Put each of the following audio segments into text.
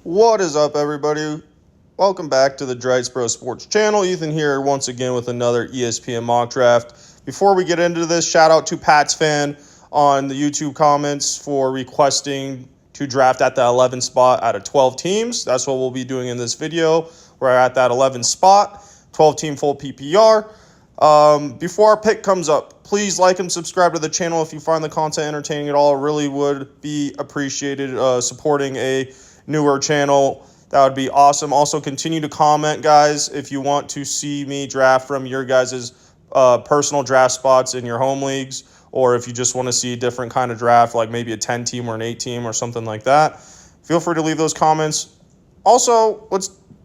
What is up, everybody? Welcome back to the Drites Bro Sports channel. Ethan here once again with another ESPN mock draft. Before we get into this, shout out to Pat's fan on the YouTube comments for requesting to draft at the 11th spot out of 12 teams. That's what we'll be doing in this video. We're at that 11th spot, 12-team full PPR. Before our pick comes up, please like and subscribe to the channel if you find the content entertaining at all. It really would be appreciated supporting a newer channel. That would be awesome. Also, continue to comment, guys, if you want to see me draft from your guys' personal draft spots in your home leagues, or if you just want to see a different kind of draft, like maybe a 10-team or an 8-team or something like that. Feel free to leave those comments. Also,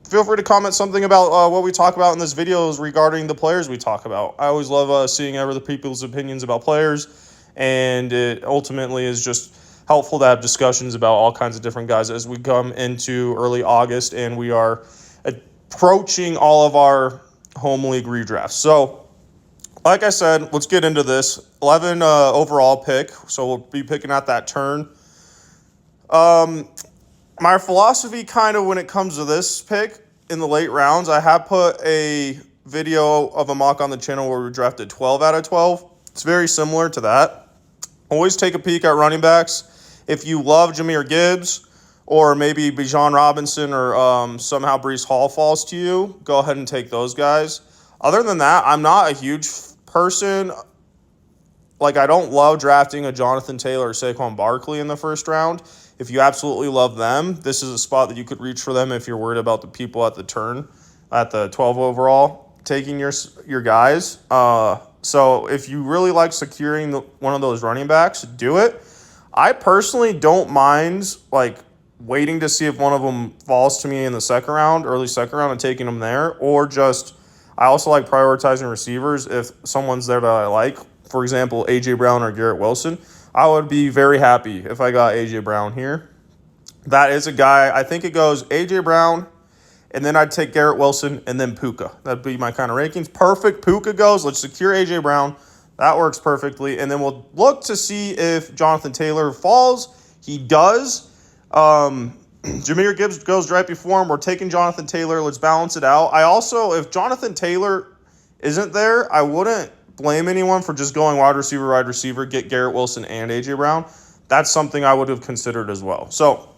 feel free to comment something about what we talk about in this video regarding the players we talk about. I always love seeing other people's opinions about players, and it ultimately is just helpful to have discussions about all kinds of different guys as we come into early August and we are approaching all of our home league redrafts. So, like I said, let's get into this. 11 overall pick, so we'll be picking at that turn. My philosophy kind of when it comes to this pick in the late rounds, I have put a video of a mock on the channel where we drafted 12 out of 12. It's very similar to that. Always take a peek at running backs. If you love Jahmyr Gibbs or maybe Bijan Robinson or somehow Breece Hall falls to you, go ahead and take those guys. Other than that, I'm not a huge person. Like, I don't love drafting a Jonathan Taylor or Saquon Barkley in the first round. If you absolutely love them, this is a spot that you could reach for them if you're worried about the people at the turn, at the 12 overall, taking your guys. So if you really like securing one of those running backs, do it. I personally don't mind waiting to see if one of them falls to me in the second round, early second round, and taking them there. Or just, I also like prioritizing receivers if someone's there that I like. For example, A.J. Brown or Garrett Wilson. I would be very happy if I got A.J. Brown here. That is a guy, I think it goes A.J. Brown, and then I'd take Garrett Wilson, and then Puka. That'd be my kind of rankings. Perfect. Puka goes. Let's secure A.J. Brown. That works perfectly. And then we'll look to see if Jonathan Taylor falls. He does. Jahmyr Gibbs goes right before him. We're taking Jonathan Taylor. Let's balance it out. I also, if Jonathan Taylor isn't there, I wouldn't blame anyone for just going wide receiver, get Garrett Wilson and A.J. Brown. That's something I would have considered as well. So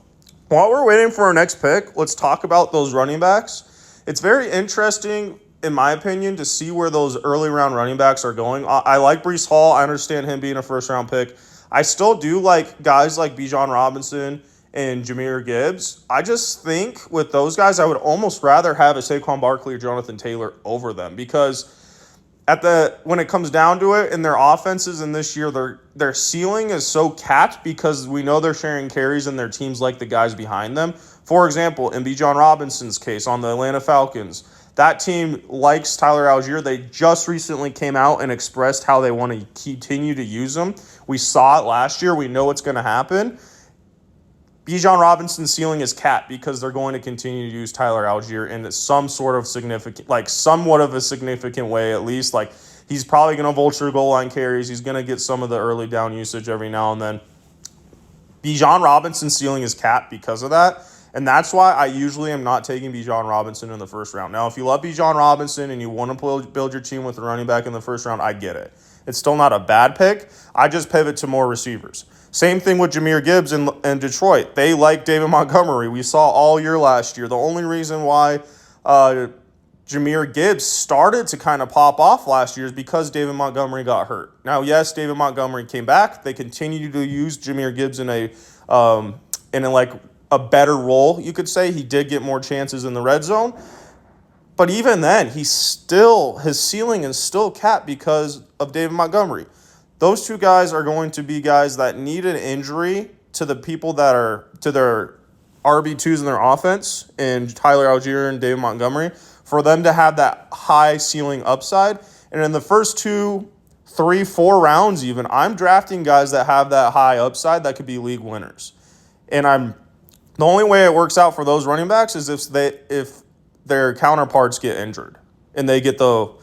while we're waiting for our next pick, let's talk about those running backs. It's very interesting, in my opinion, to see where those early round running backs are going. I like Breece Hall. I understand him being a first-round pick. I still do like guys like Bijan Robinson and Jahmyr Gibbs. I just think with those guys, I would almost rather have a Saquon Barkley or Jonathan Taylor over them because when it comes down to it in their offenses in this year, their ceiling is so capped because we know they're sharing carries and their teams like the guys behind them. For example, in Bijan Robinson's case on the Atlanta Falcons, that team likes Tyler Algier. They just recently came out and expressed how they want to continue to use him. We saw it last year. We know what's going to happen. Bijan Robinson's ceiling is capped because they're going to continue to use Tyler Algier in some sort of somewhat of a significant way at least. He's probably going to vulture goal line carries. He's going to get some of the early down usage every now and then. Bijan Robinson's ceiling is capped because of that. And that's why I usually am not taking Bijan Robinson in the first round. Now, if you love Bijan Robinson and you want to build your team with a running back in the first round, I get it. It's still not a bad pick. I just pivot to more receivers. Same thing with Jahmyr Gibbs in Detroit. They like David Montgomery. We saw all year last year. The only reason why Jahmyr Gibbs started to kind of pop off last year is because David Montgomery got hurt. Now, yes, David Montgomery came back. They continue to use Jahmyr Gibbs in a better role, you could say. He did get more chances in the red zone. But even then, his ceiling is still capped because of David Montgomery. Those two guys are going to be guys that need an injury to the people that are to their RB2s in their offense, and Tyler Algier and David Montgomery, for them to have that high ceiling upside. And in the first 2, 3, 4 rounds even, I'm drafting guys that have that high upside that could be league winners. And the only way it works out for those running backs is if their counterparts get injured and they get the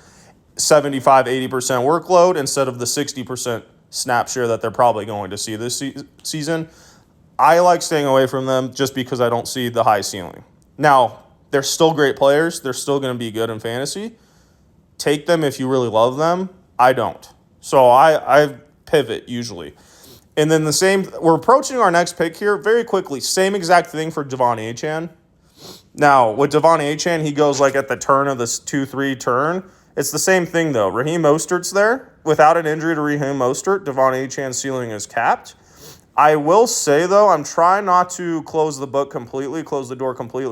75-80% workload instead of the 60% snap share that they're probably going to see this season. I like staying away from them just because I don't see the high ceiling. Now, they're still great players. They're still going to be good in fantasy. Take them if you really love them. I don't. So I pivot usually. And then we're approaching our next pick here very quickly. Same exact thing for Devon Achane. Now, with Devon Achane, he goes like at the turn of this 2-3 turn. It's the same thing, though. Raheem Mostert's there. Without an injury to Raheem Mostert, Devon Achane's ceiling is capped. I will say, though, I'm trying not to close the door completely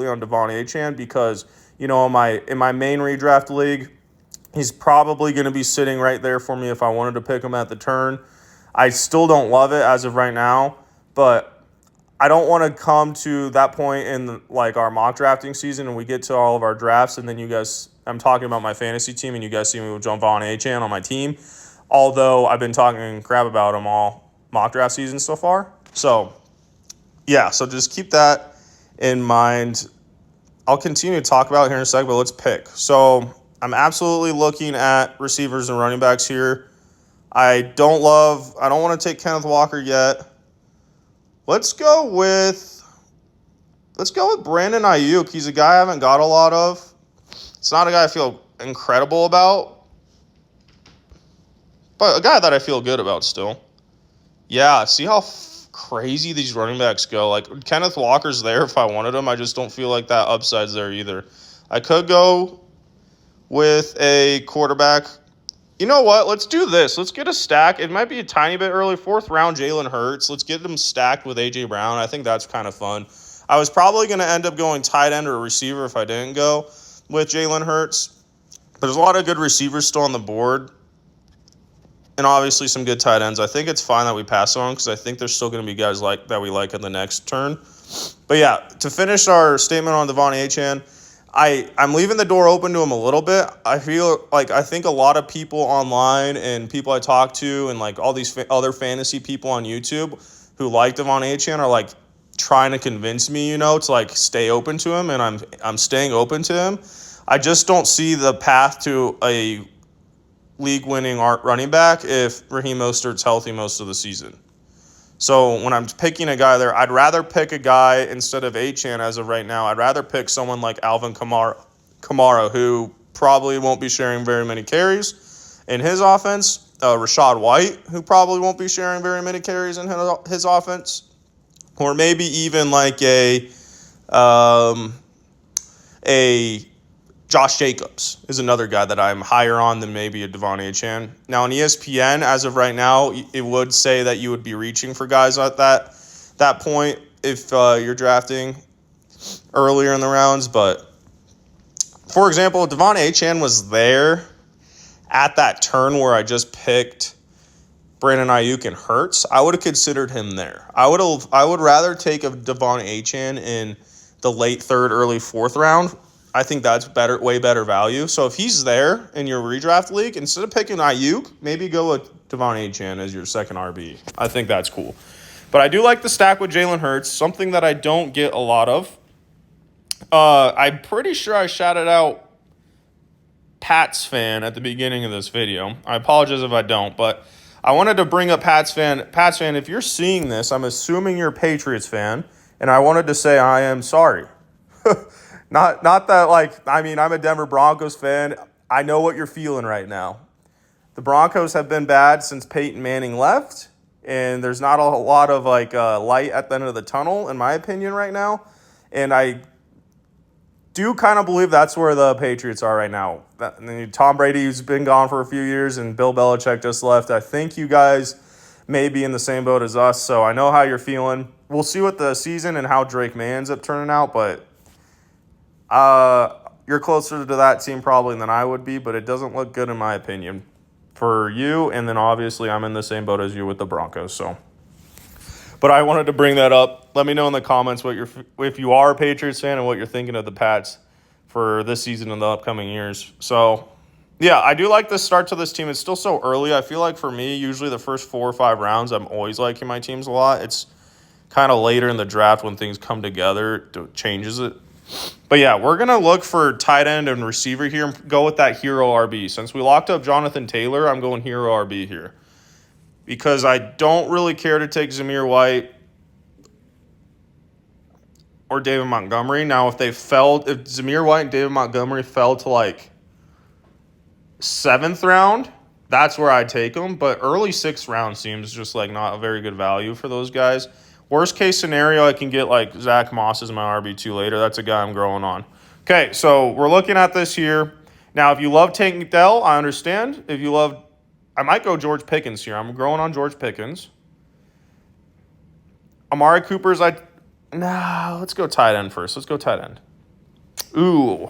on Devon Achane because, in my main redraft league, he's probably going to be sitting right there for me if I wanted to pick him at the turn. I still don't love it as of right now, but I don't want to come to that point in our mock drafting season and we get to all of our drafts and then I'm talking about my fantasy team and you guys see me with Devon Achane on my team, although I've been talking crap about him all mock draft season so far. So, yeah, so just keep that in mind. I'll continue to talk about it here in a second, but let's pick. So I'm absolutely looking at receivers and running backs here. I don't want to take Kenneth Walker yet. Let's go with Brandon Ayuk. He's a guy I haven't got a lot of. It's not a guy I feel incredible about, but a guy that I feel good about still. Yeah, see how crazy these running backs go. Like, Kenneth Walker's there if I wanted him. I just don't feel like that upside's there either. I could go with a quarterback. You know what? Let's do this. Let's get a stack. It might be a tiny bit early. 4th round, Jalen Hurts. Let's get them stacked with A.J. Brown. I think that's kind of fun. I was probably going to end up going tight end or receiver if I didn't go with Jalen Hurts. There's a lot of good receivers still on the board. And obviously some good tight ends. I think it's fine that we pass on because I think there's still going to be guys that we like in the next turn. But yeah, to finish our statement on Devon Achane, I'm leaving the door open to him a little bit. I think a lot of people online and people I talk to and all these other fantasy people on YouTube who like Devon Achane are trying to convince me, to stay open to him, and I'm staying open to him. I just don't see the path to a league-winning running back if Raheem Mostert's healthy most of the season. So when I'm picking a guy there, I'd rather pick a guy instead of Achane as of right now. I'd rather pick someone like Alvin Kamara, who probably won't be sharing very many carries in his offense. Rachaad White, who probably won't be sharing very many carries in his offense. Or maybe even a Josh Jacobs is another guy that I'm higher on than maybe a Devon Achane. Now, on ESPN, as of right now, it would say that you would be reaching for guys at that point if you're drafting earlier in the rounds. But, for example, if Devon Achane was there at that turn where I just picked Brandon Ayuk and Hurts, I would have considered him there. I would rather take a Devon Achane in the late 3rd, early 4th round. I think that's way better value. So if he's there in your redraft league, instead of picking Ayuk, maybe go with Devon Achane as your second RB. I think that's cool. But I do like the stack with Jalen Hurts, something that I don't get a lot of. I'm pretty sure I shouted out Pats fan at the beginning of this video. I apologize if I don't, but I wanted to bring up Pats fan. Pats fan, if you're seeing this, I'm assuming you're a Patriots fan, and I wanted to say I am sorry. Not that, I'm a Denver Broncos fan. I know what you're feeling right now. The Broncos have been bad since Peyton Manning left, and there's not a lot of, light at the end of the tunnel, in my opinion, right now. And I do kind of believe that's where the Patriots are right now. Tom Brady's been gone for a few years, and Bill Belichick just left. I think you guys may be in the same boat as us, so I know how you're feeling. We'll see what the season and how Drake May ends up turning out, but you're closer to that team probably than I would be, but it doesn't look good in my opinion for you. And then obviously I'm in the same boat as you with the Broncos. So, but I wanted to bring that up. Let me know in the comments if you are a Patriots fan and what you're thinking of the Pats for this season and the upcoming years. So, yeah, I do like the start to this team. It's still so early. I feel like for me, usually the first 4 or 5 rounds, I'm always liking my teams a lot. It's kind of later in the draft when things come together, it changes it. But yeah, we're going to look for tight end and receiver here and go with that hero RB. Since we locked up Jonathan Taylor, I'm going hero RB here. Because I don't really care to take Zamir White. or David Montgomery. Now, if Zamir White and David Montgomery fell to like 7th round, that's where I'd take them. But early 6th round seems just like not a very good value for those guys. Worst case scenario, I can get like Zach Moss as my RB2 later. That's a guy I'm growing on. Okay, so we're looking at this here. Now, if you love Tank Dell, I understand. If you love, I might go George Pickens here. I'm growing on George Pickens. Amari Cooper's, let's go tight end first. Let's go tight end. Ooh.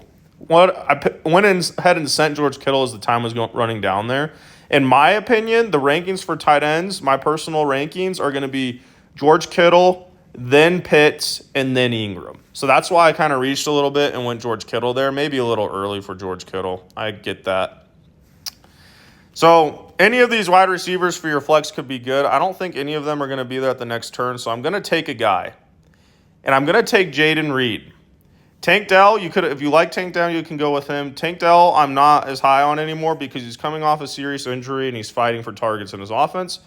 I went ahead and sent George Kittle as the time was running down there. In my opinion, the rankings for tight ends, my personal rankings, are going to be George Kittle, then Pitts, and then Ingram. So that's why I kind of reached a little bit and went George Kittle there. Maybe a little early for George Kittle. I get that. So any of these wide receivers for your flex could be good. I don't think any of them are going to be there at the next turn, so I'm going to take a guy. And I'm going to take Jaden Reed. Tank Dell, if you like Tank Dell, you can go with him. Tank Dell, I'm not as high on anymore because he's coming off a serious injury and he's fighting for targets in his offense.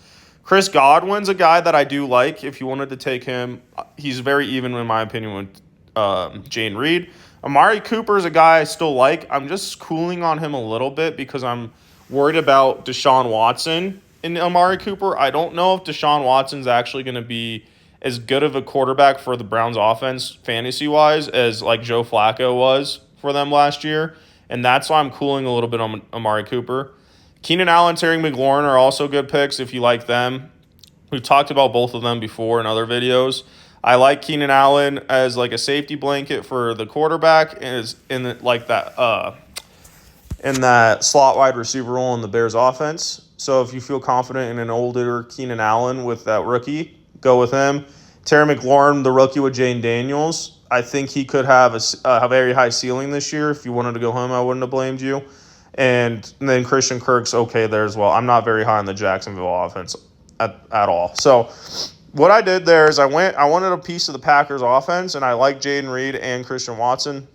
Chris Godwin's a guy that I do like if you wanted to take him. He's very even, in my opinion, with Jaden Reed. Amari Cooper is a guy I still like. I'm just cooling on him a little bit because I'm worried about Deshaun Watson in Amari Cooper. I don't know if Deshaun Watson's actually going to be as good of a quarterback for the Browns offense fantasy-wise as like Joe Flacco was for them last year. And that's why I'm cooling a little bit on Amari Cooper. Keenan Allen, Terry McLaurin are also good picks if you like them. We've talked about both of them before in other videos. I like Keenan Allen as like a safety blanket for the quarterback and in that slot wide receiver role in the Bears offense. So if you feel confident in an older Keenan Allen with that rookie, go with him. Terry McLaurin, the rookie with Jane Daniels, I think he could have a very high ceiling this year. If you wanted to go home, I wouldn't have blamed you. And then Christian Kirk's okay there as well. I'm not very high on the Jacksonville offense at all. So what I did there is I wanted a piece of the Packers offense, and I like Jaden Reed and Christian Watson.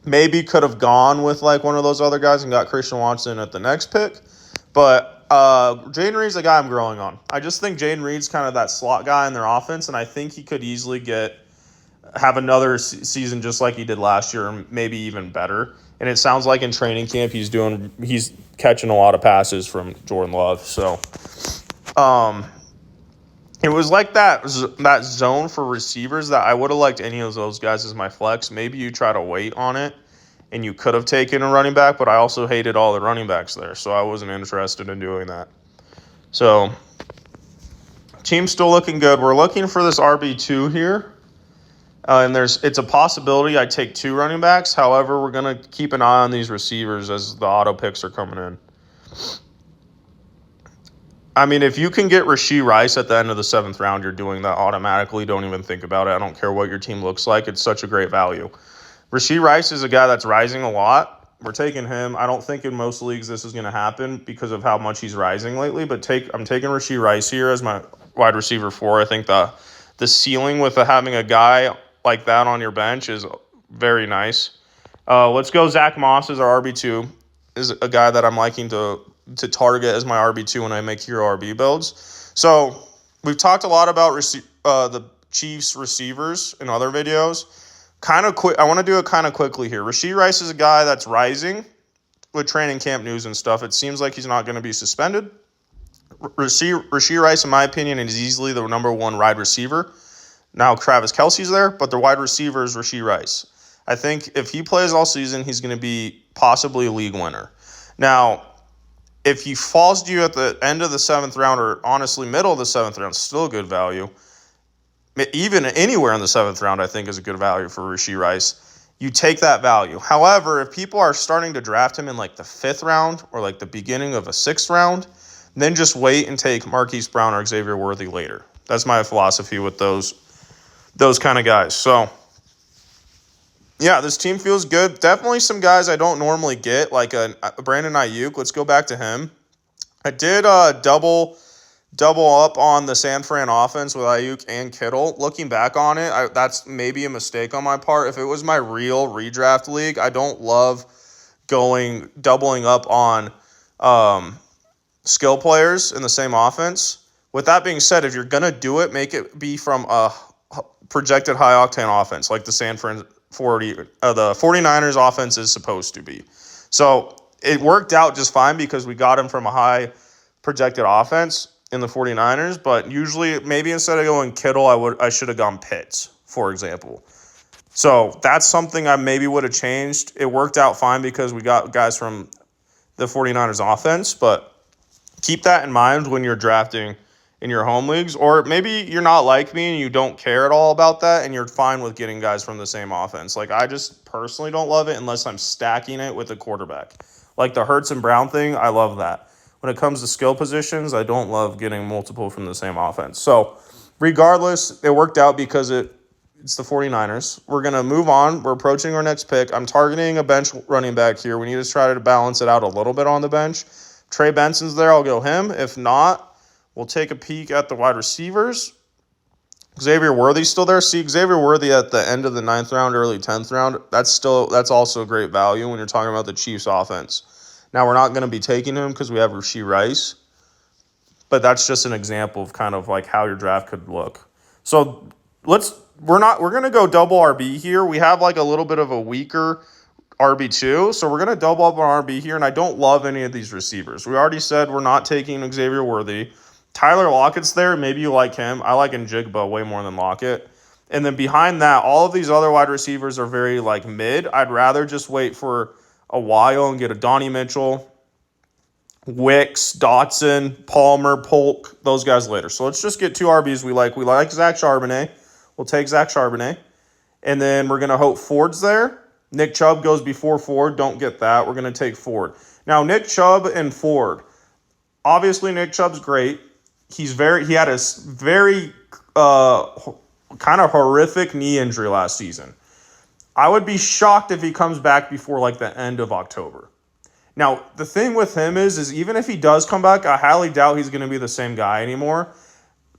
Maybe could have gone with like one of those other guys and got Christian Watson at the next pick. But Jaden Reed's the guy I'm growing on. I just think Jaden Reed's kind of that slot guy in their offense, and I think he could easily have another season just like he did last year, and maybe even better. And it sounds like in training camp he's catching a lot of passes from Jordan Love. So it was like that zone for receivers that I would have liked any of those guys as my flex. Maybe you try to wait on it, and you could have taken a running back, but I also hated all the running backs there, so I wasn't interested in doing that. So, team's still looking good. We're looking for this RB2 here, and it's a possibility I take 2 running backs. However, we're going to keep an eye on these receivers as the auto picks are coming in. I mean, if you can get Rashee Rice at the end of the 7th round, you're doing that automatically. Don't even think about it. I don't care what your team looks like. It's such a great value. Rashee Rice is a guy that's rising a lot. We're taking him. I don't think in most leagues this is going to happen because of how much he's rising lately, but I'm taking Rashee Rice here as my wide receiver 4. I think the ceiling with having a guy like that on your bench is very nice. Let's go Zach Moss as our RB2. Is a guy that I'm liking to target as my RB2 when I make hero RB builds. So we've talked a lot about the Chiefs receivers in other videos. Kind of quick. I want to do it kind of quickly here. Rashee Rice is a guy that's rising with training camp news and stuff. It seems like he's not going to be suspended. Rashee Rice, in my opinion, is easily the number 1 wide receiver. Now Travis Kelce's there, but the wide receiver is Rashee Rice. I think if he plays all season, he's going to be possibly a league winner. Now, if he falls to you at the end of the 7th round, or honestly middle of the 7th round, still a good value. Even anywhere in the 7th round, I think is a good value for Rashee Rice. You take that value. However, if people are starting to draft him in like the 5th round or like the beginning of a 6th round, then just wait and take Marquise Brown or Xavier Worthy later. That's my philosophy with those kind of guys. So, yeah, this team feels good. Definitely some guys I don't normally get, like a Brandon Ayuk. Let's go back to him. I did double up on the San Fran offense with Ayuk and Kittle. Looking back on it, that's maybe a mistake on my part. If it was my real redraft league, I don't love doubling up on skill players in the same offense. With that being said, if you're going to do it, make it be from a projected high octane offense like the the 49ers offense is supposed to be. So it worked out just fine because we got him from a high projected offense in the 49ers, but usually maybe instead of going Kittle, I should have gone Pitts, for example. So that's something I maybe would have changed. It worked out fine because we got guys from the 49ers offense, but keep that in mind when you're drafting in your home leagues, or maybe you're not like me and you don't care at all about that and you're fine with getting guys from the same offense. Like, I just personally don't love it unless I'm stacking it with a quarterback. Like the Hurts and Brown thing, I love that. When it comes to skill positions, I don't love getting multiple from the same offense. So regardless, it worked out because it's the 49ers. We're going to move on. We're approaching our next pick. I'm targeting a bench running back here. We need to try to balance it out a little bit on the bench. Trey Benson's there. I'll go him. If not, we'll take a peek at the wide receivers. Xavier Worthy's still there. See, Xavier Worthy at the end of the 9th round, early 10th round, that's also great value when you're talking about the Chiefs offense. Now, we're not going to be taking him because we have Rashee Rice, but that's just an example of kind of like how your draft could look. So we're going to go double RB here. We have like a little bit of a weaker RB2, so we're going to double up on RB here, and I don't love any of these receivers. We already said we're not taking Xavier Worthy. Tyler Lockett's there. Maybe you like him. I like Njigba way more than Lockett. And then behind that, all of these other wide receivers are very like mid. I'd rather just wait for a while and get a Donnie Mitchell, Wicks, Dotson, Palmer, Polk, those guys later. So let's just get two RBs we like. We like Zach Charbonnet. We'll take Zach Charbonnet. And then we're going to hope Ford's there. Nick Chubb goes before Ford. Don't get that. We're going to take Ford. Now, Nick Chubb and Ford. Obviously, Nick Chubb's great. He had a very kind of horrific knee injury last season. I would be shocked if he comes back before like the end of October. Now, the thing with him is even if he does come back, I highly doubt he's going to be the same guy anymore.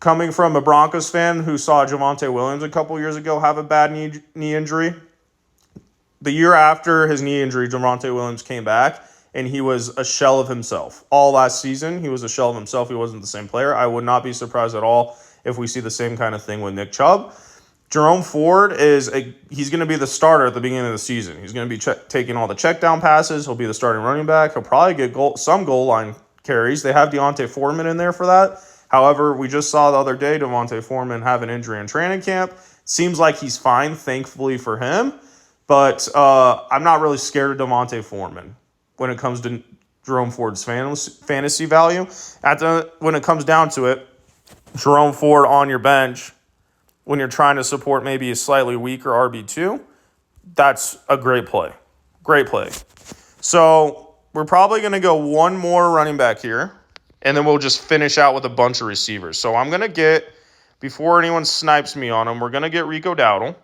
Coming from a Broncos fan who saw Javonte Williams a couple years ago have a bad knee injury, the year after his knee injury, Javonte Williams came back, and he was a shell of himself. All last season, he was a shell of himself. He wasn't the same player. I would not be surprised at all if we see the same kind of thing with Nick Chubb. Jerome Ford he's going to be the starter at the beginning of the season. He's going to be taking all the check down passes. He'll be the starting running back. He'll probably get some goal line carries. They have Deontay Foreman in there for that. However, we just saw the other day Deontay Foreman have an injury in training camp. Seems like he's fine, thankfully for him. But I'm not really scared of Deontay Foreman when it comes to Jerome Ford's fantasy value. When it comes down to it, Jerome Ford on your bench, when you're trying to support maybe a slightly weaker RB2, that's a great play. Great play. So we're probably going to go one more running back here, and then we'll just finish out with a bunch of receivers. So I'm going to get, before anyone snipes me on them, we're going to get Rico Dowdle,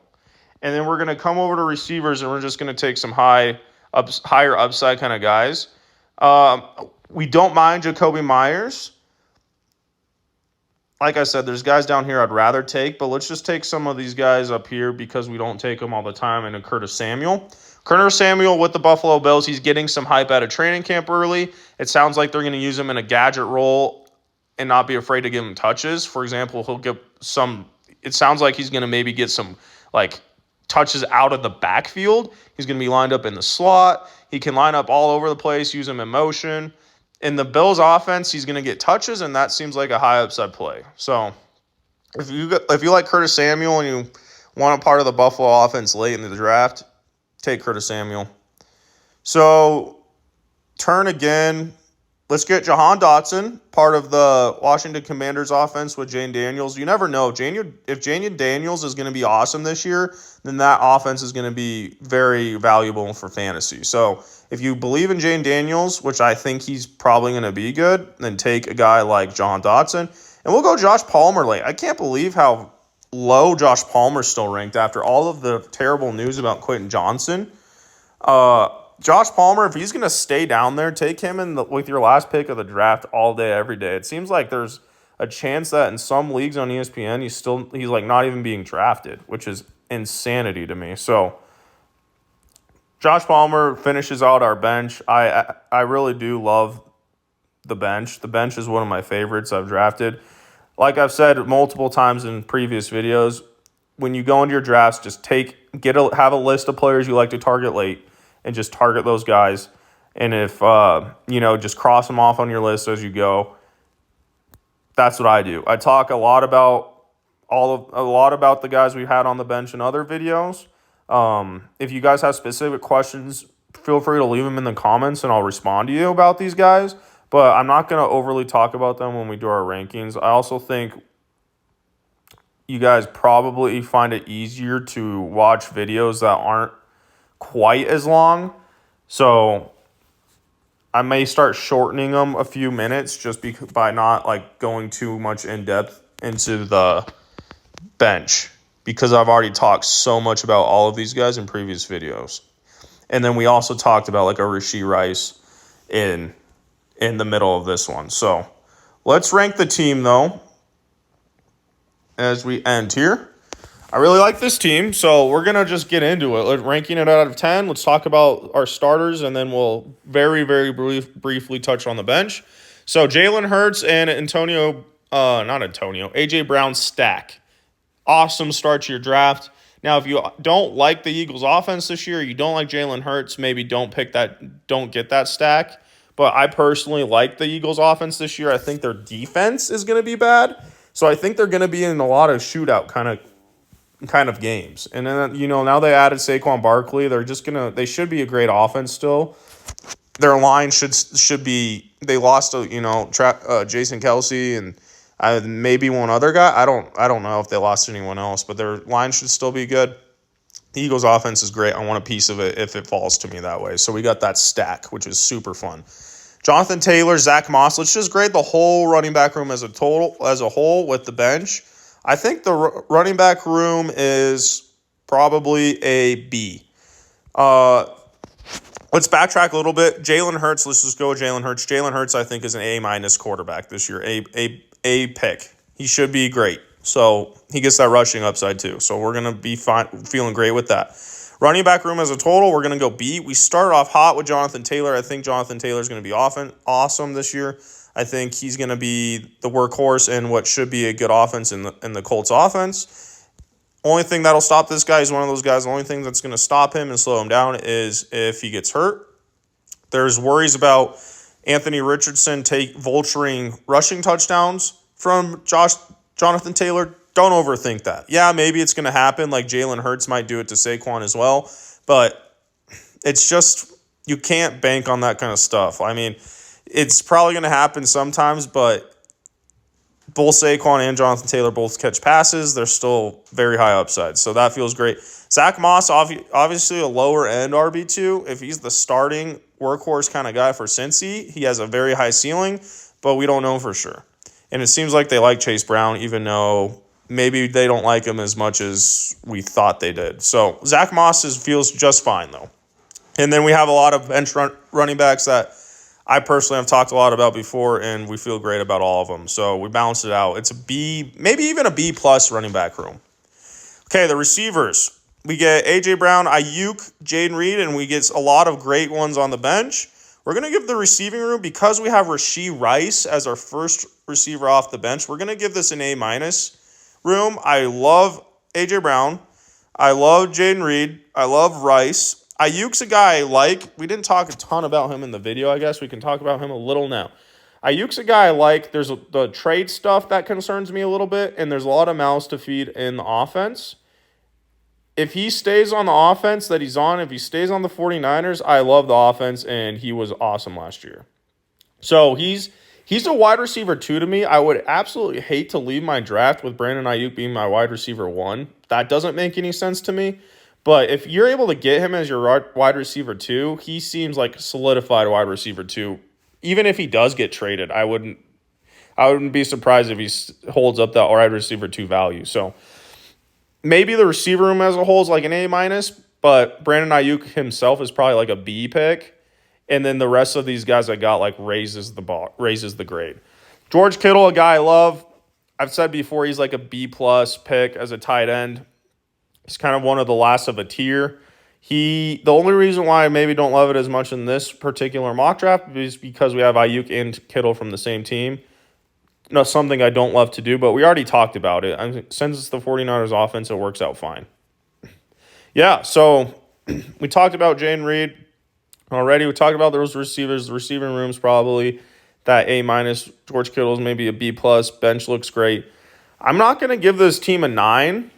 and then we're going to come over to receivers, and we're just going to take some higher upside kind of guys. We don't mind Jacoby Myers. Like I said, there's guys down here I'd rather take, but let's just take some of these guys up here because we don't take them all the time, and a Curtis Samuel. Curtis Samuel with the Buffalo Bills, he's getting some hype out of training camp early. It sounds like they're going to use him in a gadget role and not be afraid to give him touches. For example, it sounds like he's going to maybe get some like touches out of the backfield. He's going to be lined up in the slot. He can line up all over the place, use him in motion. In the Bills offense, he's going to get touches, and that seems like a high upside play. So if you like Curtis Samuel and you want a part of the Buffalo offense late in the draft, take Curtis Samuel. So turn again. Let's get Jahan Dotson, part of the Washington Commanders offense with Jane Daniels. You never know. If Jane Daniels is going to be awesome this year, then that offense is going to be very valuable for fantasy. So if you believe in Jane Daniels, which I think he's probably going to be good, then take a guy like Jahan Dotson. And we'll go Josh Palmer late. I can't believe how low Josh Palmer's still ranked after all of the terrible news about Quentin Johnson. Josh Palmer, if he's going to stay down there, take him with your last pick of the draft all day, every day. It seems like there's a chance that in some leagues on ESPN, he's like not even being drafted, which is insanity to me. So Josh Palmer finishes out our bench. I really do love the bench. The bench is one of my favorites I've drafted. Like I've said multiple times in previous videos, when you go into your drafts, just have a list of players you like to target late and just target those guys. And if, just cross them off on your list as you go. That's what I do. I talk a lot about the guys we had on the bench in other videos. If you guys have specific questions, feel free to leave them in the comments and I'll respond to you about these guys. But I'm not going to overly talk about them when we do our rankings. I also think you guys probably find it easier to watch videos that aren't quite as long. So I may start shortening them a few minutes just by not like going too much in depth into the bench, because I've already talked so much about all of these guys in previous videos. And then we also talked about like a Rashee Rice in the middle of this one. So let's rank the team though as we end here. I really like this team, so we're going to just get into it. Ranking it out of 10, let's talk about our starters, and then we'll very, very briefly touch on the bench. So Jalen Hurts and A.J. Brown stack. Awesome start to your draft. Now, if you don't like the Eagles' offense this year, you don't like Jalen Hurts, maybe don't get that stack. But I personally like the Eagles' offense this year. I think their defense is going to be bad. So I think they're going to be in a lot of shootout kind of games. And then, now they added Saquon Barkley. They should be a great offense still. Their line should be, they lost Jason Kelsey and maybe one other guy. I don't know if they lost anyone else, but their line should still be good. The Eagles offense is great. I want a piece of it if it falls to me that way. So we got that stack, which is super fun. Jonathan Taylor, Zach Moss. Let's just grade the whole running back room as a whole with the bench. I think the running back room is probably a B. Let's backtrack a little bit. Jalen Hurts, let's just go with Jalen Hurts. Jalen Hurts, I think, is an A- quarterback this year. A pick. He should be great. So he gets that rushing upside too. So we're going to be feeling great with that. Running back room as a total, we're going to go B. We started off hot with Jonathan Taylor. I think Jonathan Taylor is going to be awesome this year. I think he's going to be the workhorse in what should be a good offense in the Colts offense. Only thing that'll stop this guy is one of those guys. The only thing that's going to stop him and slow him down is if he gets hurt. There's worries about Anthony Richardson vulturing rushing touchdowns from Jonathan Taylor. Don't overthink that. Yeah, maybe it's going to happen. Like Jalen Hurts might do it to Saquon as well. But it's just, you can't bank on that kind of stuff. I mean, it's probably going to happen sometimes, but both Saquon and Jonathan Taylor both catch passes. They're still very high upside, so that feels great. Zach Moss, obviously a lower-end RB2. If he's the starting workhorse kind of guy for Cincy, he has a very high ceiling, but we don't know for sure. And it seems like they like Chase Brown, even though maybe they don't like him as much as we thought they did. So Zach Moss feels just fine, though. And then we have a lot of bench running backs that I personally have talked a lot about before, and we feel great about all of them. So we balanced it out. It's a B, maybe even a B+ running back room. Okay, the receivers. We get A.J. Brown, Ayuk, Jaden Reed, and we get a lot of great ones on the bench. We're going to give the receiving room, because we have Rashee Rice as our first receiver off the bench, we're going to give this an A- room. I love A.J. Brown. I love Jaden Reed. I love Rice. Ayuk's a guy I like. We didn't talk a ton about him in the video. I guess we can talk about him a little now. Ayuk's a guy I like. There's the trade stuff that concerns me a little bit, and there's a lot of mouths to feed in the offense. If he stays on the offense that he's on, if he stays on the 49ers, I love the offense, and he was awesome last year. So he's a wide receiver 2 to me. I would absolutely hate to leave my draft with Brandon Ayuk being my wide receiver 1. That doesn't make any sense to me. But if you're able to get him as your wide receiver 2, he seems like solidified wide receiver 2. Even if he does get traded, I wouldn't be surprised if he holds up that wide receiver 2 value. So maybe the receiver room as a whole is like an A-, but Brandon Ayuk himself is probably like a B pick. And then the rest of these guys I got like raises the grade. George Kittle, a guy I love. I've said before he's like a B+ pick as a tight end. He's kind of one of the last of a tier. The only reason why I maybe don't love it as much in this particular mock draft is because we have Ayuk and Kittle from the same team. something I don't love to do, but we already talked about it. Since it's the 49ers offense, it works out fine. Yeah, so we talked about Jayden Reed already. We talked about those receivers. The receiving room's probably that A-. George Kittle's maybe a B+. Bench looks great. I'm not going to give this team a 9,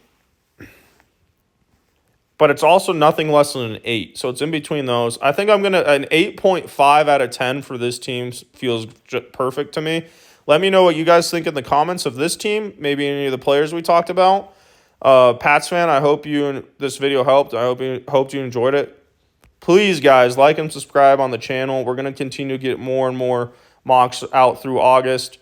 but it's also nothing less than an 8. So it's in between those. I think I'm going to – an 8.5 out of 10 for this team feels perfect to me. Let me know what you guys think in the comments of this team, maybe any of the players we talked about. Pats fan, I hope this video helped. I hope you enjoyed it. Please, guys, like and subscribe on the channel. We're going to continue to get more and more mocks out through August.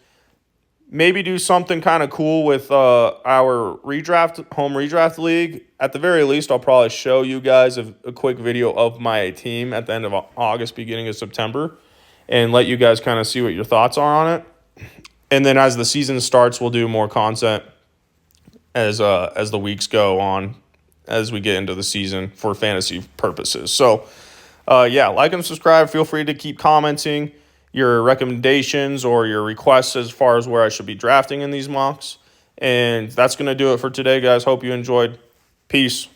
Maybe do something kind of cool with our home redraft league. At the very least, I'll probably show you guys a quick video of my team at the end of August, beginning of September, and let you guys kind of see what your thoughts are on it. And then as the season starts, we'll do more content as the weeks go on, as we get into the season for fantasy purposes. So, like and subscribe. Feel free to keep commenting your recommendations or your requests as far as where I should be drafting in these mocks. And that's going to do it for today, guys. Hope you enjoyed. Peace.